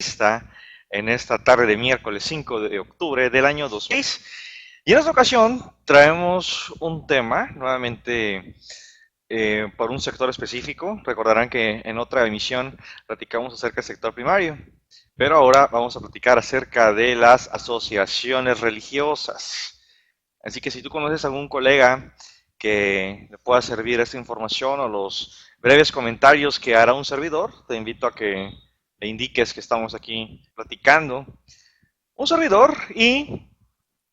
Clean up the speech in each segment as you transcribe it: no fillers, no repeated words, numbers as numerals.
está en esta tarde de miércoles 5 de octubre del año 2000. Y en esta ocasión traemos un tema nuevamente por un sector específico. Recordarán que en otra emisión platicamos acerca del sector primario, pero ahora vamos a platicar acerca de las asociaciones religiosas. Así que si tú conoces a algún colega que le pueda servir esta información o los breves comentarios que hará un servidor, te invito a que le indiques que estamos aquí platicando. Un servidor y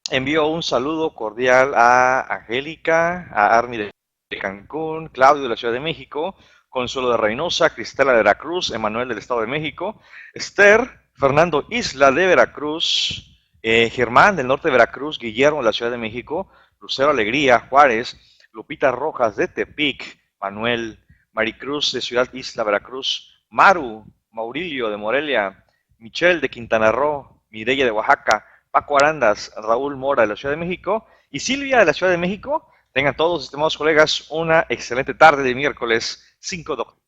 envío un saludo cordial a Angélica, a Armi de Cancún, Claudio de la Ciudad de México, Consuelo de Reynosa, Cristela de Veracruz, Emanuel del Estado de México, Esther, Fernando Isla de Veracruz, Germán del Norte de Veracruz, Guillermo de la Ciudad de México, Lucero Alegría, Juárez, Lupita Rojas de Tepic, Manuel, Maricruz de Ciudad Isla, Veracruz, Maru, Maurilio de Morelia, Michelle de Quintana Roo, Mireya de Oaxaca, Paco Arandas, Raúl Mora de la Ciudad de México y Silvia de la Ciudad de México. Tengan todos, estimados colegas, una excelente tarde de miércoles 5 de octubre.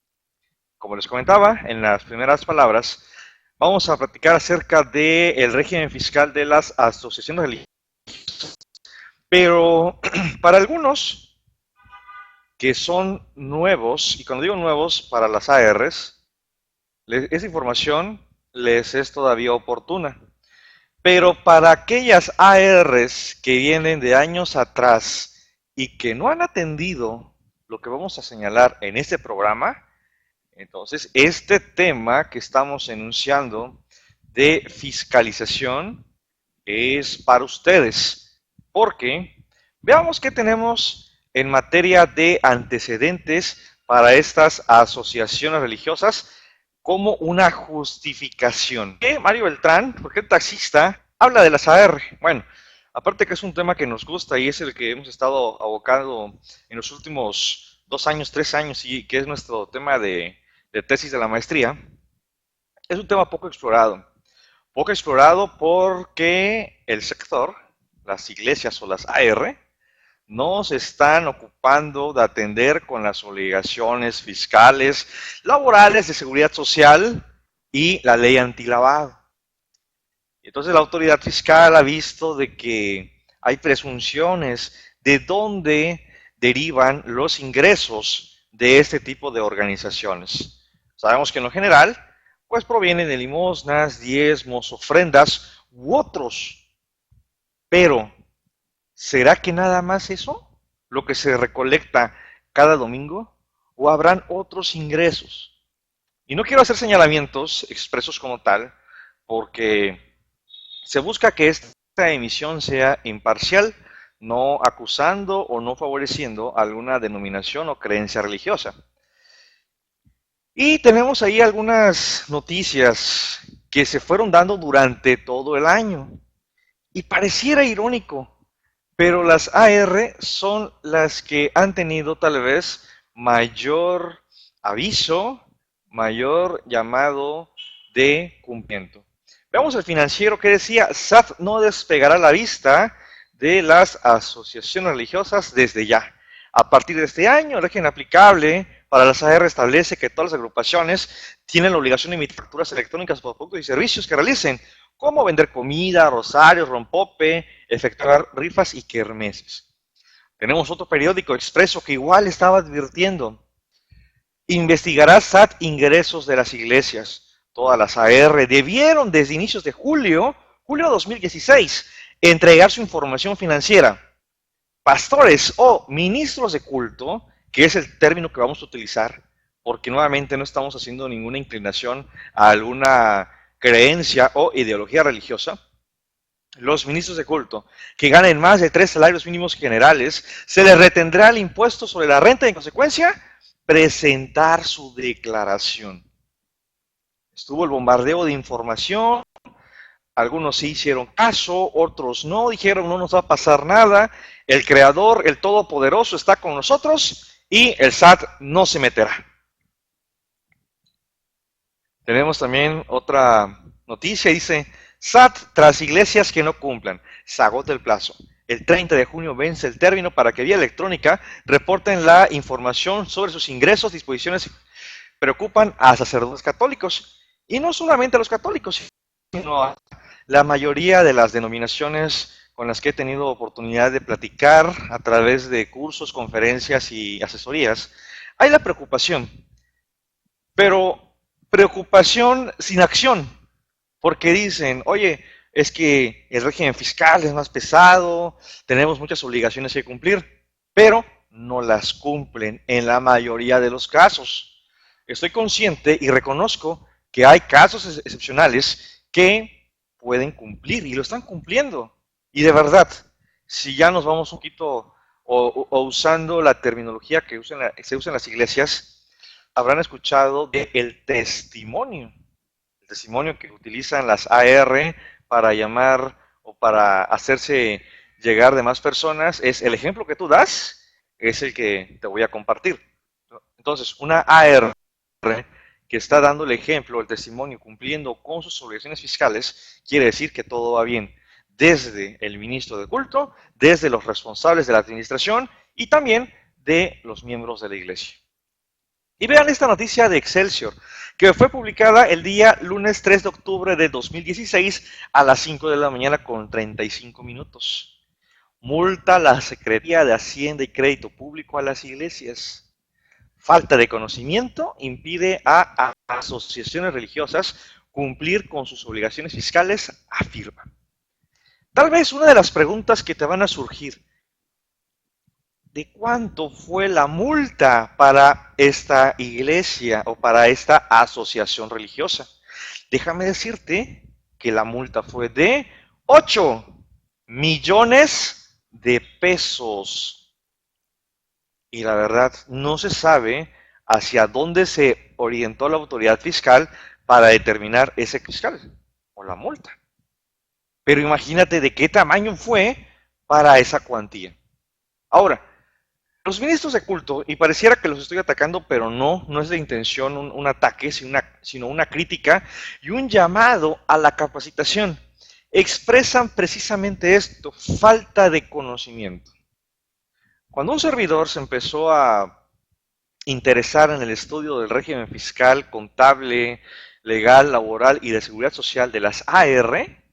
Como les comentaba en las primeras palabras, vamos a platicar acerca del régimen fiscal de las asociaciones religiosas. Pero para algunos que son nuevos, y cuando digo nuevos, para las ARs, esa información les es todavía oportuna. Pero para aquellas ARs que vienen de años atrás y que no han atendido lo que vamos a señalar en este programa, entonces este tema que estamos enunciando de fiscalización es para ustedes. Porque veamos qué tenemos en materia de antecedentes para estas asociaciones religiosas como una justificación. Mario Beltrán, ¿por qué el taxista habla de las AR? Bueno, aparte que es un tema que nos gusta y es el que hemos estado abocando en los últimos 2 años, 3 años y que es nuestro tema de tesis de la maestría, es un tema poco explorado. Poco explorado porque el sector, las iglesias o las AR, no se están ocupando de atender con las obligaciones fiscales, laborales, de seguridad social y la ley antilavado. Entonces la autoridad fiscal ha visto de que hay presunciones de dónde derivan los ingresos de este tipo de organizaciones. Sabemos que en lo general, pues provienen de limosnas, diezmos, ofrendas u otros. Pero ¿será que nada más eso? ¿Lo que se recolecta cada domingo? ¿O habrán otros ingresos? Y no quiero hacer señalamientos expresos como tal, porque se busca que esta emisión sea imparcial, no acusando o no favoreciendo alguna denominación o creencia religiosa. Y tenemos ahí algunas noticias que se fueron dando durante todo el año. Y pareciera irónico, pero las AR son las que han tenido tal vez mayor aviso, mayor llamado de cumplimiento. Veamos el financiero que decía, SAT no despegará la vista de las asociaciones religiosas desde ya. A partir de este año, el régimen aplicable para las AR establece que todas las agrupaciones tienen la obligación de emitir facturas electrónicas por productos y servicios que realicen, como vender comida, rosarios, rompope, efectuar rifas y kermeses. Tenemos otro periódico, Expreso, que igual estaba advirtiendo. Investigará SAT ingresos de las iglesias. Todas las AR debieron desde inicios de julio de 2016, entregar su información financiera. Pastores o ministros de culto, que es el término que vamos a utilizar, porque nuevamente no estamos haciendo ninguna inclinación a alguna creencia o ideología religiosa. Los ministros de culto que ganen más de 3 salarios mínimos generales, se les retendrá el impuesto sobre la renta y en consecuencia presentar su declaración. Estuvo el bombardeo de información, algunos sí hicieron caso, otros no, dijeron no nos va a pasar nada, el Creador, el Todopoderoso está con nosotros y el SAT no se meterá. Tenemos también otra noticia, dice, SAT tras iglesias que no cumplan, se agota el plazo. El 30 de junio vence el término para que vía electrónica reporten la información sobre sus ingresos, disposiciones preocupan a sacerdotes católicos. Y no solamente a los católicos, sino a la mayoría de las denominaciones con las que he tenido oportunidad de platicar a través de cursos, conferencias y asesorías, hay la preocupación, pero preocupación sin acción, porque dicen, oye, es que el régimen fiscal es más pesado, tenemos muchas obligaciones que cumplir, pero no las cumplen en la mayoría de los casos. Estoy consciente y reconozco que hay casos excepcionales que pueden cumplir y lo están cumpliendo. Y de verdad, si ya nos vamos un poquito o usando la terminología que se usa en las iglesias, habrán escuchado del testimonio. El testimonio que utilizan las AR para llamar o para hacerse llegar de más personas es el ejemplo que tú das, es el que te voy a compartir. Entonces, una AR que está dando el ejemplo, el testimonio, cumpliendo con sus obligaciones fiscales, quiere decir que todo va bien. Desde el ministro de culto, desde los responsables de la administración y también de los miembros de la iglesia. Y vean esta noticia de Excelsior, que fue publicada el día lunes 3 de octubre de 2016 a las 5 de la mañana con 35 minutos. Multa la Secretaría de Hacienda y Crédito Público a las iglesias. Falta de conocimiento impide a asociaciones religiosas cumplir con sus obligaciones fiscales, afirma. Tal vez una de las preguntas que te van a surgir, ¿de cuánto fue la multa para esta iglesia o para esta asociación religiosa? Déjame decirte que la multa fue de 8 millones de pesos. Y la verdad, no se sabe hacia dónde se orientó la autoridad fiscal para determinar ese fiscal o la multa. Pero imagínate de qué tamaño fue para esa cuantía. Ahora, los ministros de culto, y pareciera que los estoy atacando, pero no, no es de intención un ataque, sino una crítica y un llamado a la capacitación. Expresan precisamente esto, falta de conocimiento. Cuando un servidor se empezó a interesar en el estudio del régimen fiscal, contable, legal, laboral y de seguridad social de las AR,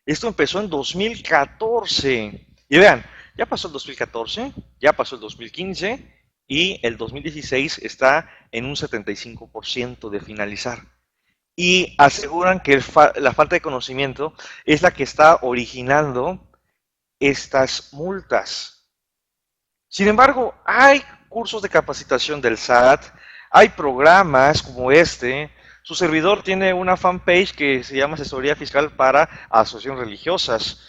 esto empezó en 2014. Y vean, ya pasó el 2014, ya pasó el 2015 y el 2016 está en un 75% de finalizar. Y aseguran que la falta de conocimiento es la que está originando estas multas. Sin embargo, hay cursos de capacitación del SAT, hay programas como este. Su servidor tiene una fanpage que se llama Asesoría Fiscal para Asociaciones Religiosas.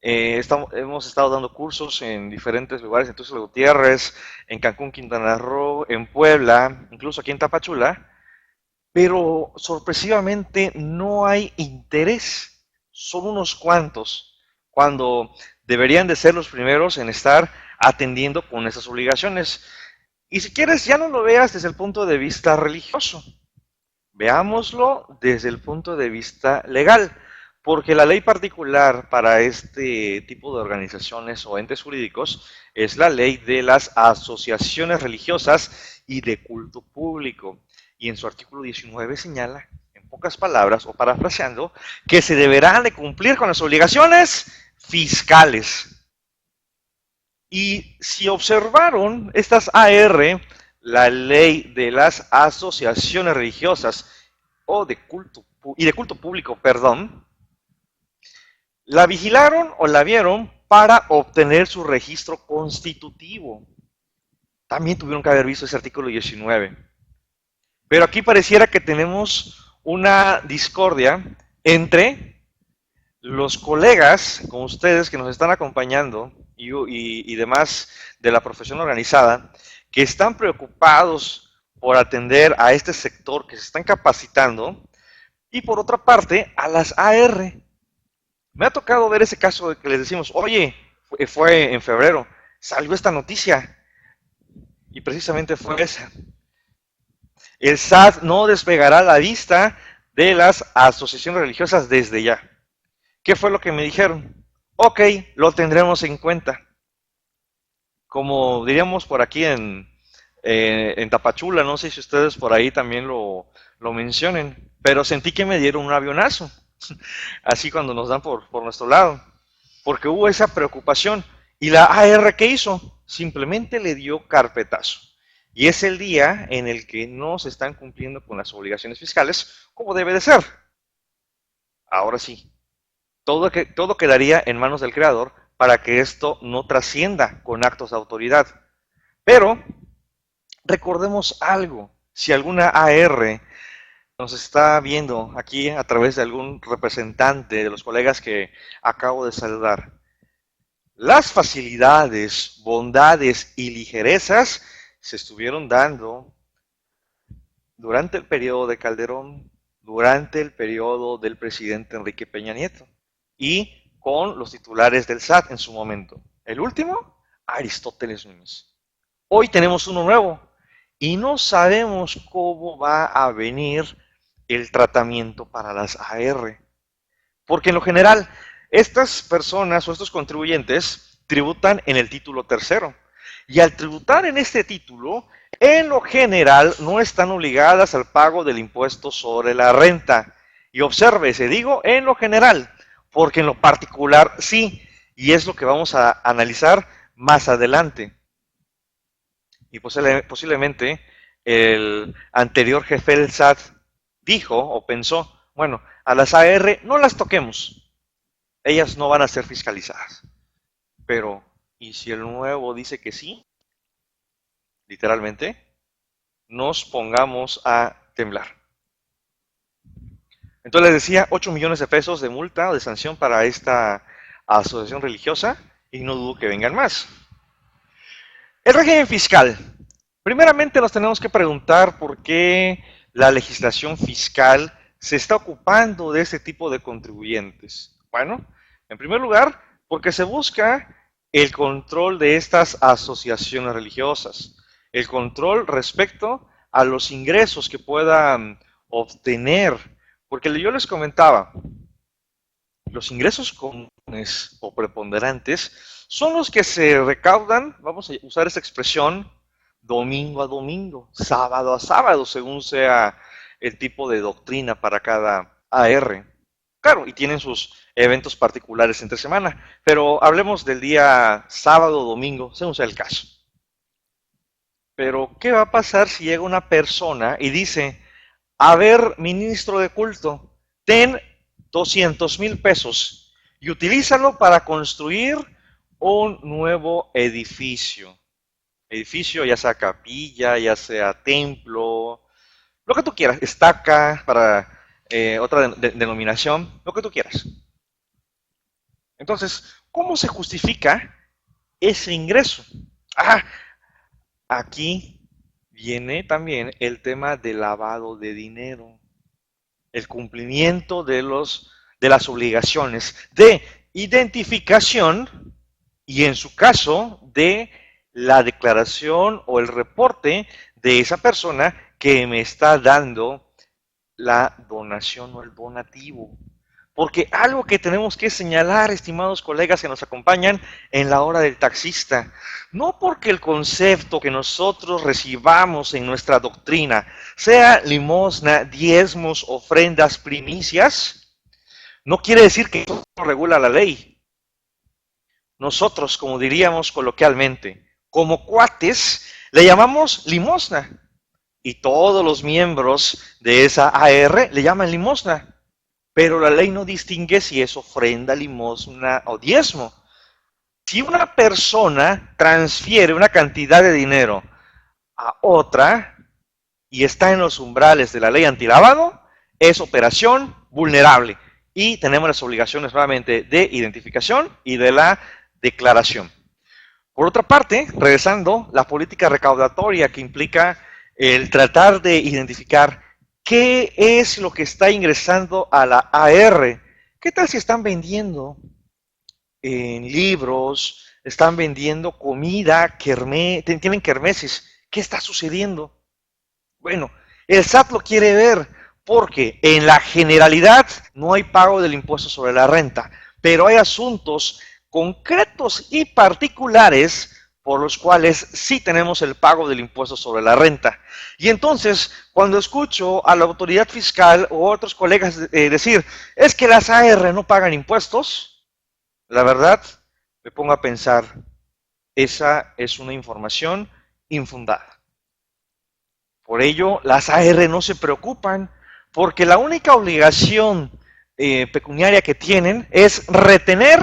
Hemos estado dando cursos en diferentes lugares, en Tuxtla Gutiérrez, en Cancún, Quintana Roo, en Puebla, incluso aquí en Tapachula, pero sorpresivamente no hay interés. Son unos cuantos, cuando deberían de ser los primeros en estar atendiendo con esas obligaciones. Y si quieres, ya no lo veas desde el punto de vista religioso, veámoslo desde el punto de vista legal, porque la ley particular para este tipo de organizaciones o entes jurídicos es la ley de las asociaciones religiosas y de culto público. Y en su artículo 19 señala, en pocas palabras o parafraseando, que se deberán de cumplir con las obligaciones fiscales. Y si observaron estas AR, la ley de las asociaciones religiosas o de culto y de culto público, perdón, la vigilaron o la vieron para obtener su registro constitutivo. También tuvieron que haber visto ese artículo 19. Pero aquí pareciera que tenemos una discordia entre los colegas, como ustedes que nos están acompañando y demás de la profesión organizada, que están preocupados por atender a este sector que se están capacitando, y por otra parte, a las AR. Me ha tocado ver ese caso de que les decimos, oye, fue en febrero, salió esta noticia, y precisamente fue esa. El SAT no despegará la vista de las asociaciones religiosas desde ya. ¿Qué fue lo que me dijeron? Ok, lo tendremos en cuenta. Como diríamos por aquí en Tapachula, no sé si ustedes por ahí también lo lo mencionen, pero sentí que me dieron un avionazo, así cuando nos dan por nuestro lado, porque hubo esa preocupación. ¿Y la AR qué hizo? Simplemente le dio carpetazo. Y es el día en el que no se están cumpliendo con las obligaciones fiscales como debe de ser. Ahora sí, todo quedaría en manos del creador para que esto no trascienda con actos de autoridad. Pero recordemos algo, si alguna AR nos está viendo aquí a través de algún representante de los colegas que acabo de saludar, las facilidades, bondades y ligerezas se estuvieron dando durante el periodo de Calderón, durante el periodo del presidente Enrique Peña Nieto y con los titulares del SAT en su momento. El último, Aristóteles Núñez. Hoy tenemos uno nuevo y no sabemos cómo va a venir el tratamiento para las AR. Porque en lo general, estas personas o estos contribuyentes tributan en el título tercero. Y al tributar en este título, en lo general no están obligadas al pago del impuesto sobre la renta. Y observe, se digo en lo general, porque en lo particular sí, y es lo que vamos a analizar más adelante. Y posiblemente el anterior jefe del SAT dijo o pensó, bueno, a las AR no las toquemos, ellas no van a ser fiscalizadas. Pero, ¿y si el nuevo dice que sí? Literalmente, nos pongamos a temblar. Entonces les decía, 8 millones de pesos de multa o de sanción para esta asociación religiosa y no dudo que vengan más. El régimen fiscal. Primeramente nos tenemos que preguntar por qué la legislación fiscal se está ocupando de este tipo de contribuyentes. Bueno, en primer lugar, porque se busca el control de estas asociaciones religiosas, el control respecto a los ingresos que puedan obtener, porque yo les comentaba, los ingresos comunes o preponderantes son los que se recaudan, vamos a usar esta expresión, domingo a domingo, sábado a sábado, según sea el tipo de doctrina para cada AR. Claro, y tienen sus eventos particulares entre semana, pero hablemos del día sábado o domingo, según sea el caso. Pero, ¿qué va a pasar si llega una persona y dice, a ver, ministro de culto, ten 200,000 pesos y utilízalo para construir un nuevo edificio? Edificio, ya sea capilla, ya sea templo, lo que tú quieras, estaca para otra denominación, lo que tú quieras. Entonces, ¿cómo se justifica ese ingreso? Ah, aquí viene también el tema del lavado de dinero, el cumplimiento de las obligaciones de identificación y en su caso de la declaración o el reporte de esa persona que me está dando la donación o el donativo. Porque algo que tenemos que señalar, estimados colegas que nos acompañan en la hora del taxista, no porque el concepto que nosotros recibamos en nuestra doctrina sea limosna, diezmos, ofrendas, primicias, no quiere decir que eso regula la ley. Nosotros, como diríamos coloquialmente, como cuates, le llamamos limosna. Y todos los miembros de esa AR le llaman limosna. Pero la ley no distingue si es ofrenda, limosna o diezmo. Si una persona transfiere una cantidad de dinero a otra y está en los umbrales de la ley antilavado, es operación vulnerable. Y tenemos las obligaciones nuevamente de identificación y de la declaración. Por otra parte, regresando, la política recaudatoria que implica el tratar de identificar qué es lo que está ingresando a la AR. ¿Qué tal si están vendiendo en libros, están vendiendo comida, tienen kermeses? ¿Qué está sucediendo? Bueno, el SAT lo quiere ver porque en la generalidad no hay pago del impuesto sobre la renta, pero hay asuntos concretos y particulares por los cuales sí tenemos el pago del impuesto sobre la renta. Y entonces, cuando escucho a la autoridad fiscal o otros colegas decir, es que las AR no pagan impuestos, la verdad, me pongo a pensar, esa es una información infundada. Por ello, las AR no se preocupan, porque la única obligación pecuniaria que tienen es retener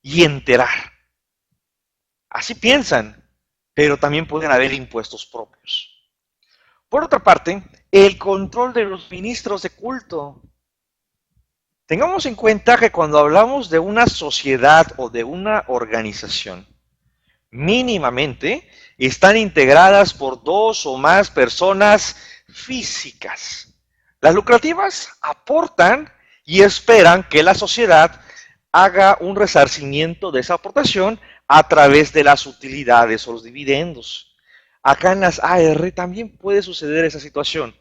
y enterar. Así piensan, pero también pueden haber impuestos propios. Por otra parte, el control de los ministros de culto. Tengamos en cuenta que cuando hablamos de una sociedad o de una organización, mínimamente están integradas por dos o más personas físicas. Las lucrativas aportan y esperan que la sociedad haga un resarcimiento de esa aportación a través de las utilidades o los dividendos. Acá en las AR también puede suceder esa situación.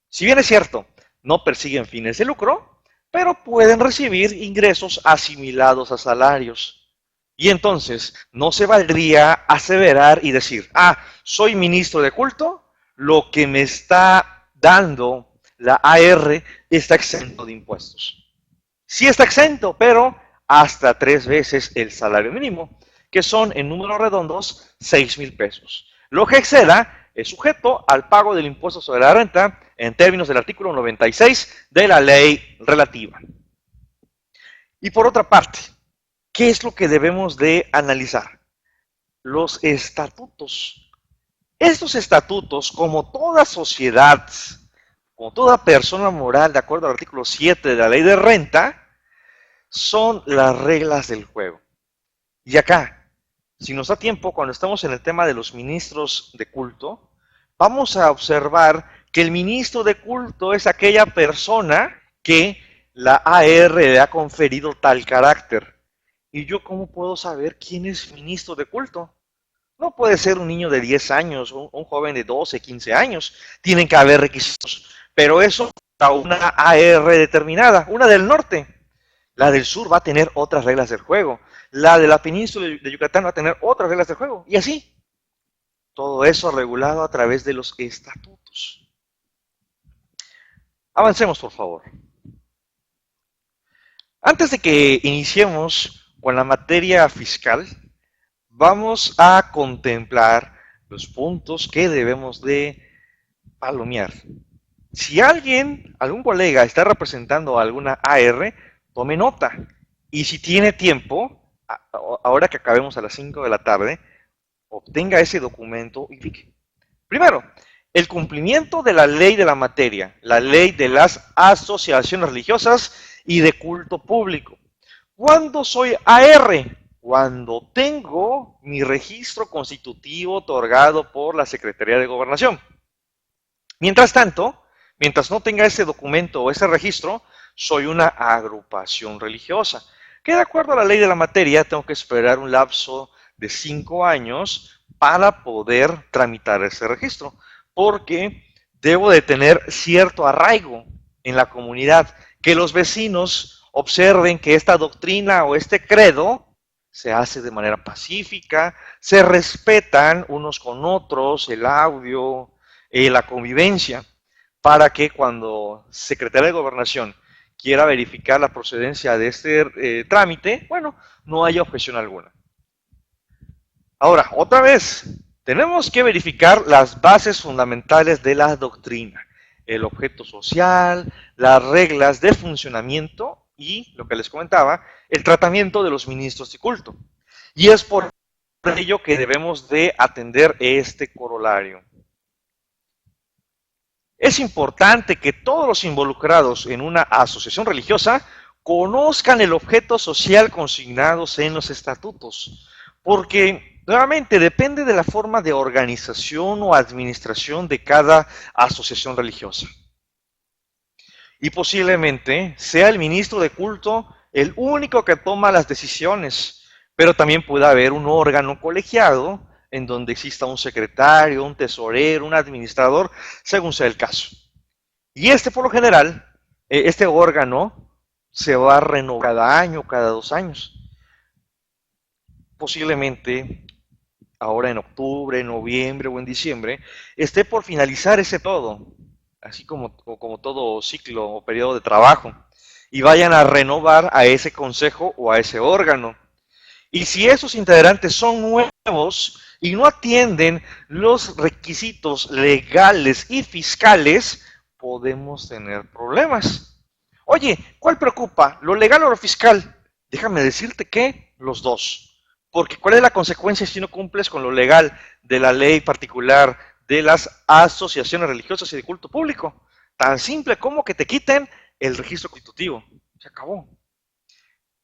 Si bien es cierto, no persiguen fines de lucro, pero pueden recibir ingresos asimilados a salarios. Y entonces no se valdría aseverar y decir, soy ministro de culto, lo que me está dando la AR está exento de impuestos. Sí está exento, pero hasta 3 veces el salario mínimo, que son en números redondos 6,000 pesos. Lo que exceda es sujeto al pago del impuesto sobre la renta en términos del artículo 96 de la ley relativa. Y por otra parte, ¿qué es lo que debemos de analizar? Los estatutos. Estos estatutos, como toda sociedad, como toda persona moral, de acuerdo al artículo 7 de la ley de renta, son las reglas del juego. Y acá, si nos da tiempo, cuando estamos en el tema de los ministros de culto, vamos a observar que el ministro de culto es aquella persona que la AR le ha conferido tal carácter. ¿Y yo cómo puedo saber quién es ministro de culto? No puede ser un niño de 10 años o un joven de 12, 15 años. Tienen que haber requisitos. Pero eso a una AR determinada, una del norte. La del sur va a tener otras reglas del juego. La de la península de Yucatán va a tener otras reglas del juego. Y así. Todo eso regulado a través de los estatutos. Avancemos, por favor. Antes de que iniciemos con la materia fiscal, vamos a contemplar los puntos que debemos de palomear. Si algún colega está representando alguna AR, tome nota. Y si tiene tiempo, ahora que acabemos a las 5 de la tarde, obtenga ese documento y fique. Primero, el cumplimiento de la ley de la materia, la ley de las asociaciones religiosas y de culto público. ¿Cuándo soy AR? Cuando tengo mi registro constitutivo otorgado por la Secretaría de Gobernación. Mientras tanto, mientras no tenga ese documento o ese registro, soy una agrupación religiosa, que de acuerdo a la ley de la materia tengo que esperar un lapso de 5 años para poder tramitar ese registro, porque debo de tener cierto arraigo en la comunidad, que los vecinos observen que esta doctrina o este credo se hace de manera pacífica, se respetan unos con otros, el audio, la convivencia, para que cuando Secretaría de Gobernación quiera verificar la procedencia de este trámite, bueno, no haya objeción alguna. Ahora, otra vez, tenemos que verificar las bases fundamentales de la doctrina, el objeto social, las reglas de funcionamiento y, lo que les comentaba, el tratamiento de los ministros de culto. Y es por ello que debemos de atender este corolario. Es importante que todos los involucrados en una asociación religiosa conozcan el objeto social consignados en los estatutos, porque nuevamente depende de la forma de organización o administración de cada asociación religiosa. Y posiblemente sea el ministro de culto el único que toma las decisiones, pero también puede haber un órgano colegiado en donde exista un secretario, un tesorero, un administrador, según sea el caso. Y por lo general, este órgano se va a renovar cada año, cada 2 años. Posiblemente ahora en octubre, noviembre o en diciembre, esté por finalizar ese todo, así como todo ciclo o periodo de trabajo, y vayan a renovar a ese consejo o a ese órgano. Y si esos integrantes son nuevos y no atienden los requisitos legales y fiscales, podemos tener problemas. Oye, ¿cuál preocupa? ¿Lo legal o lo fiscal? Déjame decirte que los dos. Porque ¿cuál es la consecuencia si no cumples con lo legal de la ley particular de las asociaciones religiosas y de culto público? Tan simple como que te quiten el registro constitutivo. Se acabó.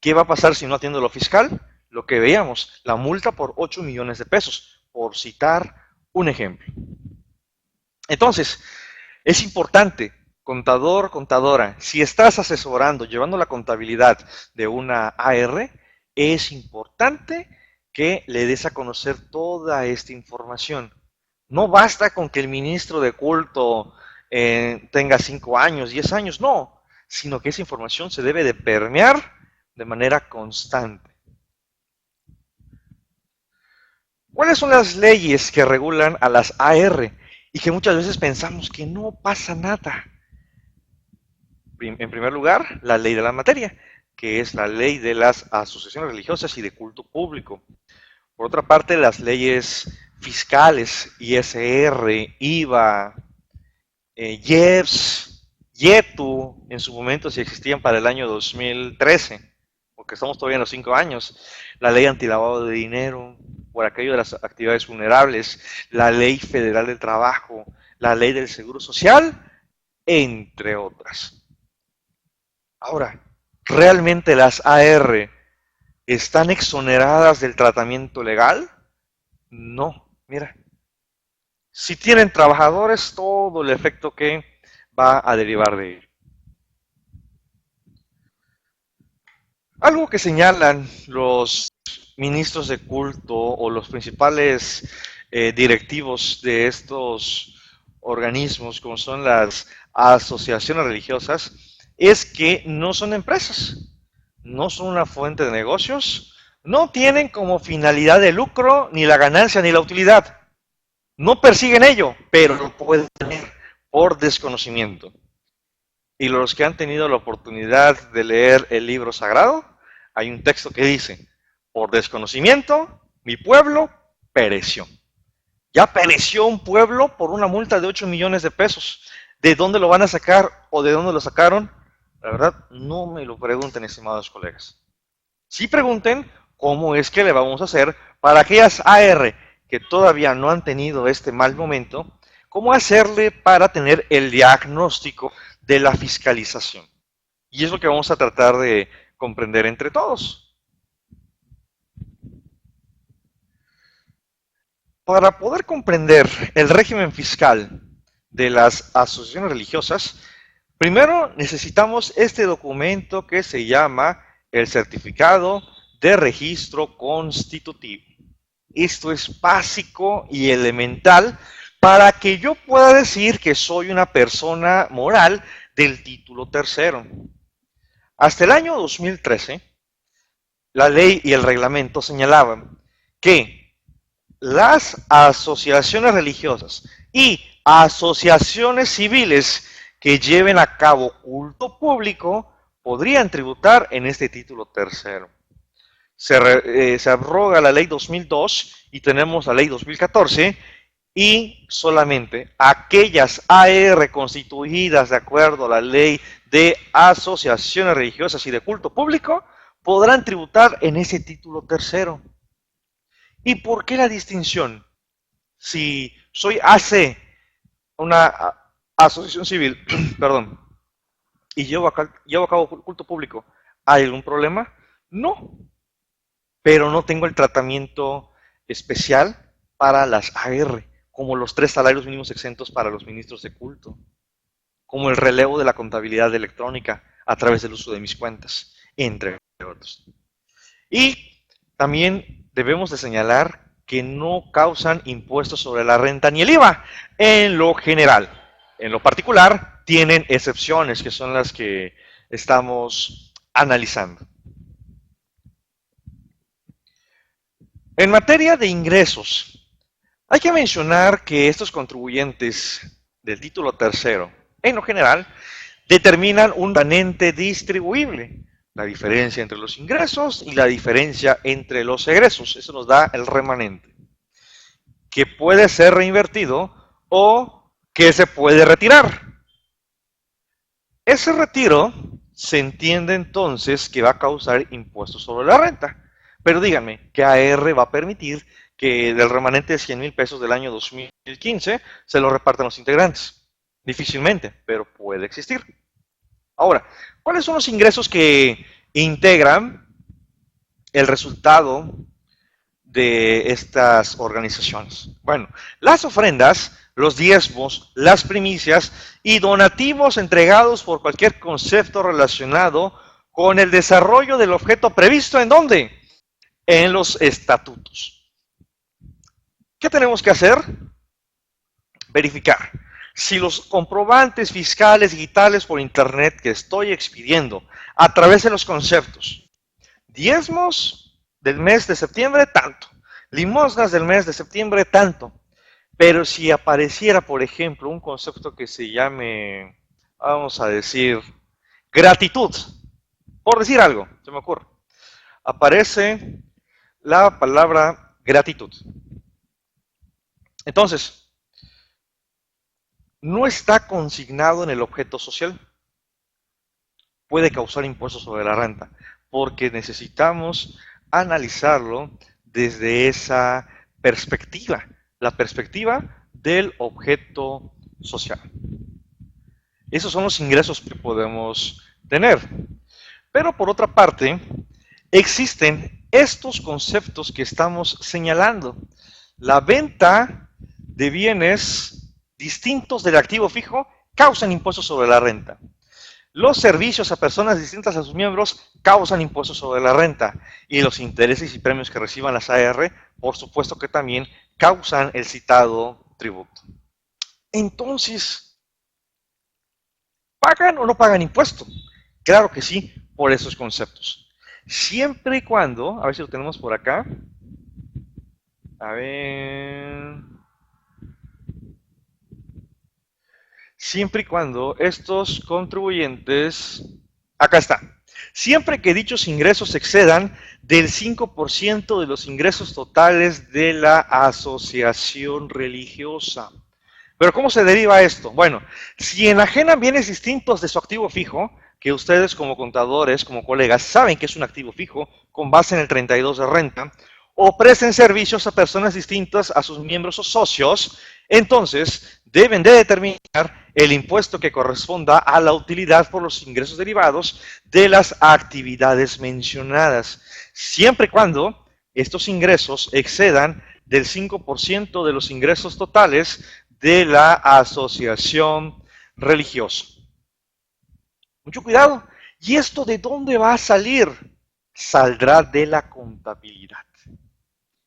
¿Qué va a pasar si no atiendo lo fiscal? Lo que veíamos, la multa por 8 millones de pesos, por citar un ejemplo. Entonces, es importante, contador, contadora, si estás asesorando, llevando la contabilidad de una AR, es importante que le des a conocer toda esta información. No basta con que el ministro de culto tenga 5 años, 10 años, no, sino que esa información se debe de permear de manera constante. ¿Cuáles son las leyes que regulan a las AR y que muchas veces pensamos que no pasa nada? En primer lugar, la ley de la materia, que es la ley de las asociaciones religiosas y de culto público. Por otra parte, las leyes fiscales, ISR, IVA, IEPS, YETU, en su momento si existían para el año 2013, porque estamos todavía en los 5 años, la ley antilavado de dinero, por aquello de las actividades vulnerables, la ley federal del trabajo, la ley del seguro social, entre otras. Ahora, ¿realmente las AR están exoneradas del tratamiento legal? No, mira, si tienen trabajadores, todo el efecto que va a derivar de ello. Algo que señalan los ministros de culto o los principales directivos de estos organismos, como son las asociaciones religiosas, es que no son empresas, no son una fuente de negocios, no tienen como finalidad el lucro, ni la ganancia, ni la utilidad. No persiguen ello, pero lo pueden tener por desconocimiento. Y los que han tenido la oportunidad de leer el libro sagrado, hay un texto que dice, por desconocimiento, mi pueblo pereció. Ya pereció un pueblo por una multa de 8 millones de pesos. ¿De dónde lo van a sacar o de dónde lo sacaron? La verdad, no me lo pregunten, estimados colegas. Sí pregunten cómo es que le vamos a hacer para aquellas AR que todavía no han tenido este mal momento, cómo hacerle para tener el diagnóstico de la fiscalización. Y es lo que vamos a tratar de comprender entre todos. Para poder comprender el régimen fiscal de las asociaciones religiosas, primero necesitamos este documento que se llama el Certificado de Registro Constitutivo. Esto es básico y elemental para que yo pueda decir que soy una persona moral del título tercero. Hasta el año 2013, la ley y el reglamento señalaban que las asociaciones religiosas y asociaciones civiles que lleven a cabo culto público podrían tributar en este título tercero. Se abroga la ley 2002 y tenemos la ley 2014 y solamente aquellas AR constituidas de acuerdo a la ley de asociaciones religiosas y de culto público podrán tributar en ese título tercero. ¿Y por qué la distinción? Si soy AC, una asociación civil, perdón, y llevo a cabo culto público, ¿hay algún problema? No, pero no tengo el tratamiento especial para las AR, como los 3 salarios mínimos exentos para los ministros de culto, como el relevo de la contabilidad electrónica a través del uso de mis cuentas, entre otros. Y también debemos de señalar que no causan impuestos sobre la renta ni el IVA en lo general. En lo particular, tienen excepciones que son las que estamos analizando. En materia de ingresos, hay que mencionar que estos contribuyentes del título tercero, en lo general, determinan un remanente distribuible, la diferencia entre los ingresos y la diferencia entre los egresos. Eso nos da el remanente, que puede ser reinvertido o que se puede retirar. Ese retiro se entiende entonces que va a causar impuestos sobre la renta. Pero díganme, ¿qué AR va a permitir que del remanente de 100 mil pesos del año 2015 se lo repartan los integrantes? Difícilmente, pero puede existir. Ahora, ¿cuáles son los ingresos que integran el resultado de estas organizaciones? Bueno, las ofrendas, los diezmos, las primicias y donativos entregados por cualquier concepto relacionado con el desarrollo del objeto previsto, ¿en dónde? En los estatutos. ¿Qué tenemos que hacer? Verificar si los comprobantes fiscales digitales por internet que estoy expidiendo a través de los conceptos, diezmos del mes de septiembre, tanto, limosnas del mes de septiembre, tanto, pero si apareciera, por ejemplo, un concepto que se llame, vamos a decir, gratitud, por decir algo, se me ocurre, aparece la palabra gratitud. Entonces, no está consignado en el objeto social, puede causar impuestos sobre la renta, porque necesitamos analizarlo desde esa perspectiva, la perspectiva del objeto social. Esos son los ingresos que podemos tener. Pero por otra parte, existen estos conceptos que estamos señalando. La venta de bienes distintos del activo fijo causan impuestos sobre la renta. Los servicios a personas distintas a sus miembros causan impuestos sobre la renta. Y los intereses y premios que reciban las AR, por supuesto que también causan el citado tributo. Entonces, ¿pagan o no pagan impuesto? Claro que sí, por esos conceptos. Siempre y cuando, a ver si lo tenemos por acá. A ver. Siempre y cuando estos contribuyentes, acá está, siempre que dichos ingresos excedan del 5% de los ingresos totales de la asociación religiosa. Pero ¿cómo se deriva esto? Bueno, si enajenan bienes distintos de su activo fijo, que ustedes como contadores, como colegas, saben que es un activo fijo con base en el 32 de renta, o presten servicios a personas distintas a sus miembros o socios, entonces deben de determinar el impuesto que corresponda a la utilidad por los ingresos derivados de las actividades mencionadas, siempre y cuando estos ingresos excedan del 5% de los ingresos totales de la asociación religiosa. Mucho cuidado. ¿Y esto de dónde va a salir? Saldrá de la contabilidad.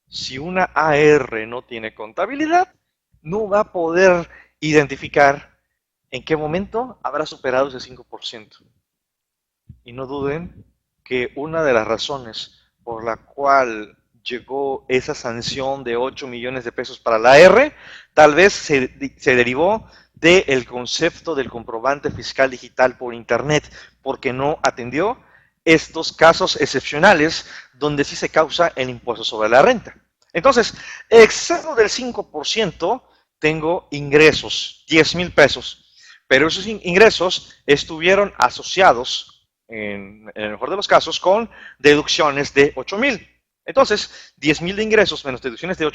Si una AR no tiene contabilidad, no va a poder identificar en qué momento habrá superado ese 5%. Y no duden que una de las razones por la cual llegó esa sanción de 8 millones de pesos para la AR, tal vez se derivó del concepto del comprobante fiscal digital por internet, porque no atendió estos casos excepcionales donde sí se causa el impuesto sobre la renta. Entonces, exceso del 5%, tengo ingresos, 10 mil pesos, pero esos ingresos estuvieron asociados, en el mejor de los casos, con deducciones de 8 mil. Entonces, 10 mil de ingresos menos deducciones de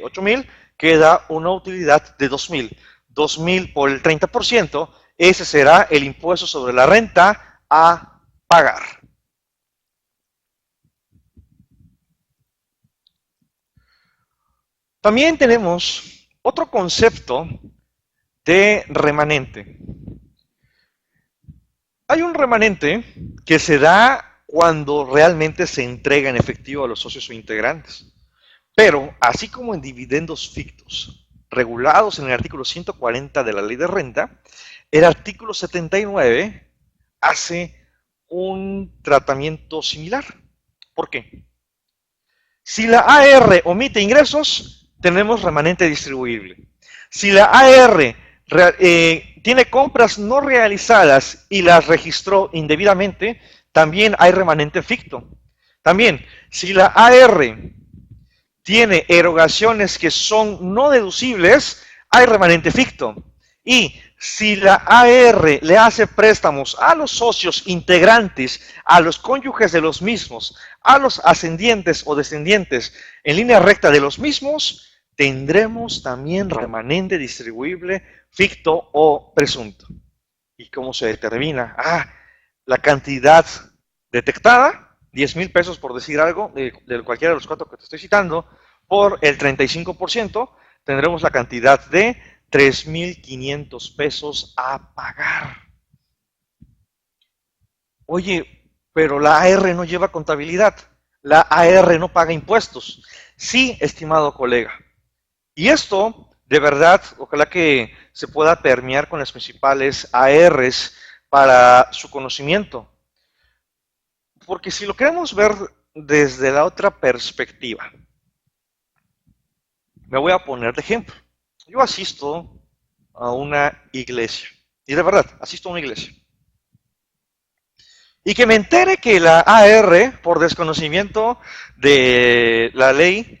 8 mil, queda una utilidad de 2 mil. 2 mil por el 30%, ese será el impuesto sobre la renta a pagar. También tenemos otro concepto de remanente. Hay un remanente que se da cuando realmente se entrega en efectivo a los socios o integrantes. Pero, así como en dividendos fictos, regulados en el artículo 140 de la Ley de Renta, el artículo 79 hace un tratamiento similar. ¿Por qué? Si la AR omite ingresos, tenemos remanente distribuible. Si la AR tiene compras no realizadas y las registró indebidamente, también hay remanente ficto. También, si la AR tiene erogaciones que son no deducibles, hay remanente ficto. Y si la AR le hace préstamos a los socios integrantes, a los cónyuges de los mismos, a los ascendientes o descendientes en línea recta de los mismos, tendremos también remanente distribuible, ficto o presunto. ¿Y cómo se determina? La cantidad detectada, 10,000 pesos por decir algo, de cualquiera de los cuatro que te estoy citando, por el 35%, tendremos la cantidad de 3,500 pesos a pagar. Oye, pero la AR no lleva contabilidad, la AR no paga impuestos. Sí, estimado colega. Y esto, de verdad, ojalá que se pueda permear con las principales ARs para su conocimiento. Porque si lo queremos ver desde la otra perspectiva, me voy a poner de ejemplo. Yo asisto a una iglesia, y de verdad, asisto a una iglesia. Y que me entere que la AR, por desconocimiento de la ley,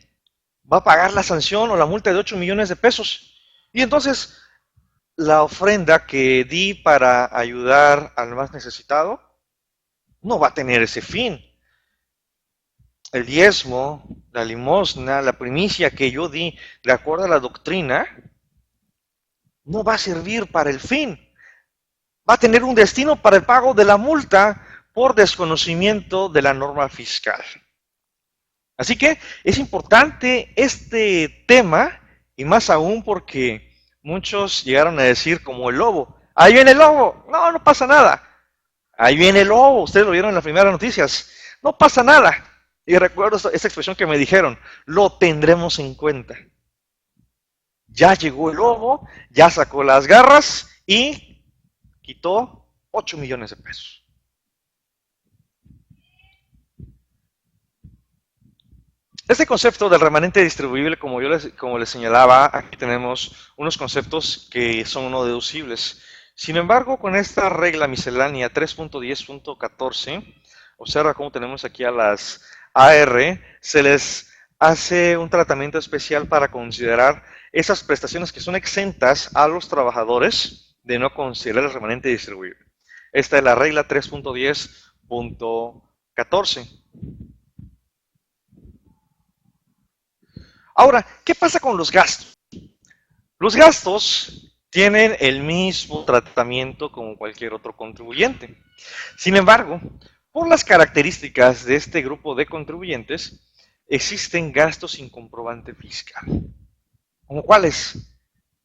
va a pagar la sanción o la multa de 8 millones de pesos. Y entonces, la ofrenda que di para ayudar al más necesitado no va a tener ese fin. El diezmo, la limosna, la primicia que yo di de acuerdo a la doctrina, no va a servir para el fin. Va a tener un destino para el pago de la multa por desconocimiento de la norma fiscal. Así que es importante este tema, y más aún porque muchos llegaron a decir como el lobo, ahí viene el lobo, no, no pasa nada. Ahí viene el lobo, ustedes lo vieron en las primeras noticias, no pasa nada. Y recuerdo esta expresión que me dijeron, lo tendremos en cuenta. Ya llegó el lobo, ya sacó las garras y quitó 8 millones de pesos. Este concepto del remanente distribuible, como les señalaba, aquí tenemos unos conceptos que son no deducibles. Sin embargo, con esta regla miscelánea 3.10.14, observa cómo tenemos aquí a las AR, se les hace un tratamiento especial para considerar esas prestaciones que son exentas a los trabajadores de no considerar el remanente distribuible. Esta es la regla 3.10.14. Ahora, ¿qué pasa con los gastos? Los gastos tienen el mismo tratamiento como cualquier otro contribuyente. Sin embargo, por las características de este grupo de contribuyentes, existen gastos sin comprobante fiscal. ¿Como cuáles?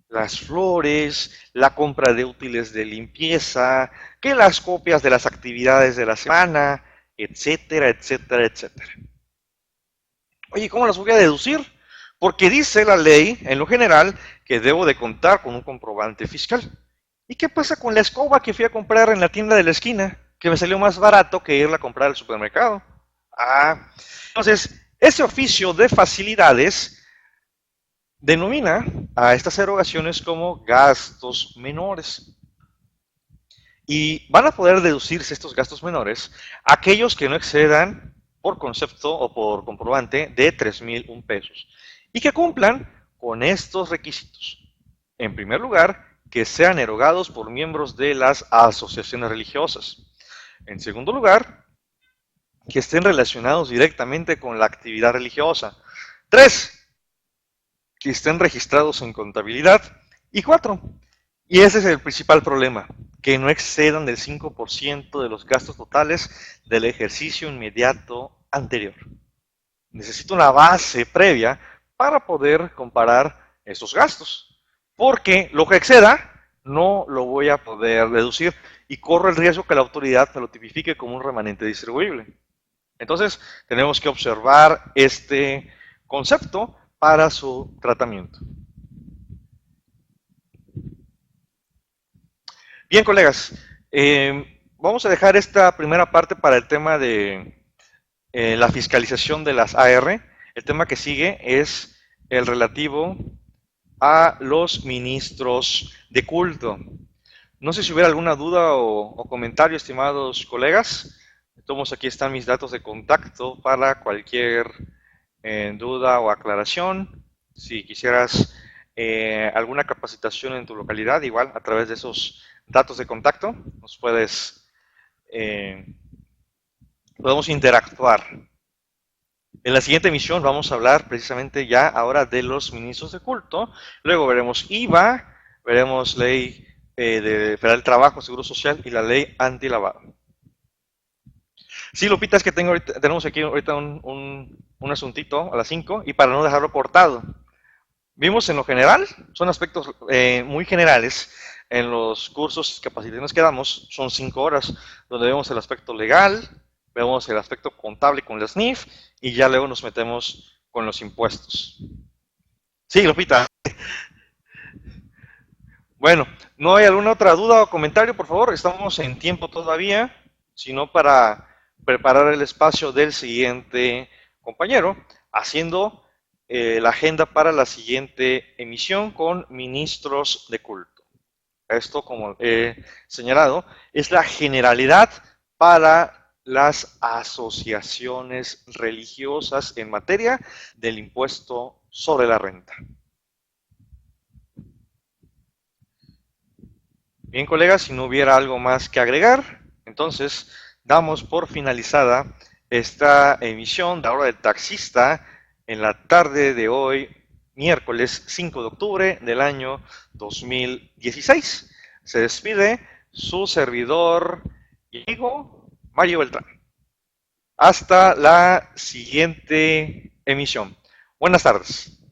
Las flores, la compra de útiles de limpieza, que las copias de las actividades de la semana, etcétera, etcétera, etcétera. Oye, ¿cómo las voy a deducir? Porque dice la ley, en lo general, que debo de contar con un comprobante fiscal. ¿Y qué pasa con la escoba que fui a comprar en la tienda de la esquina? Que me salió más barato que irla a comprar al supermercado. Entonces, ese oficio de facilidades denomina a estas erogaciones como gastos menores. Y van a poder deducirse estos gastos menores aquellos que no excedan por concepto o por comprobante de 3,001 pesos y que cumplan con estos requisitos. En primer lugar, que sean erogados por miembros de las asociaciones religiosas. En segundo lugar, que estén relacionados directamente con la actividad religiosa. 3, que estén registrados en contabilidad. Y 4, y ese es el principal problema, que no excedan del 5% de los gastos totales del ejercicio inmediato anterior. Necesito una base previa para poder comparar esos gastos, porque lo que exceda no lo voy a poder deducir y corro el riesgo que la autoridad me lo tipifique como un remanente distribuible. Entonces, tenemos que observar este concepto para su tratamiento. Bien, colegas, vamos a dejar esta primera parte para el tema de la fiscalización de las AR. El tema que sigue es el relativo a los ministros de culto. No sé si hubiera alguna duda o comentario, estimados colegas. Todos aquí están mis datos de contacto para cualquier duda o aclaración. Si quisieras alguna capacitación en tu localidad, igual a través de esos datos de contacto, nos eh, podemos interactuar. En la siguiente emisión vamos a hablar precisamente ya ahora de los ministros de culto. Luego veremos IVA, veremos ley de Federal del Trabajo, Seguro Social y la ley antilavado. Sí, Lupita, es que tenemos aquí ahorita un asuntito a las 5 y para no dejarlo cortado. Vimos en lo general, son aspectos muy generales. En los cursos capacitaciones que damos son 5 horas, donde vemos el aspecto legal, vemos el aspecto contable con la SNIF y ya luego nos metemos con los impuestos. Sí, Lupita. Bueno, ¿no hay alguna otra duda o comentario, por favor? Estamos en tiempo todavía, sino para preparar el espacio del siguiente compañero, haciendo la agenda para la siguiente emisión con ministros de culto. Esto, como he señalado, es la generalidad para las asociaciones religiosas en materia del impuesto sobre la renta. Bien, colegas, si no hubiera algo más que agregar, entonces damos por finalizada esta emisión de la hora del taxista en la tarde de hoy, miércoles 5 de octubre del año 2016. Se despide su servidor y amigo Mario Beltrán. Hasta la siguiente emisión. Buenas tardes.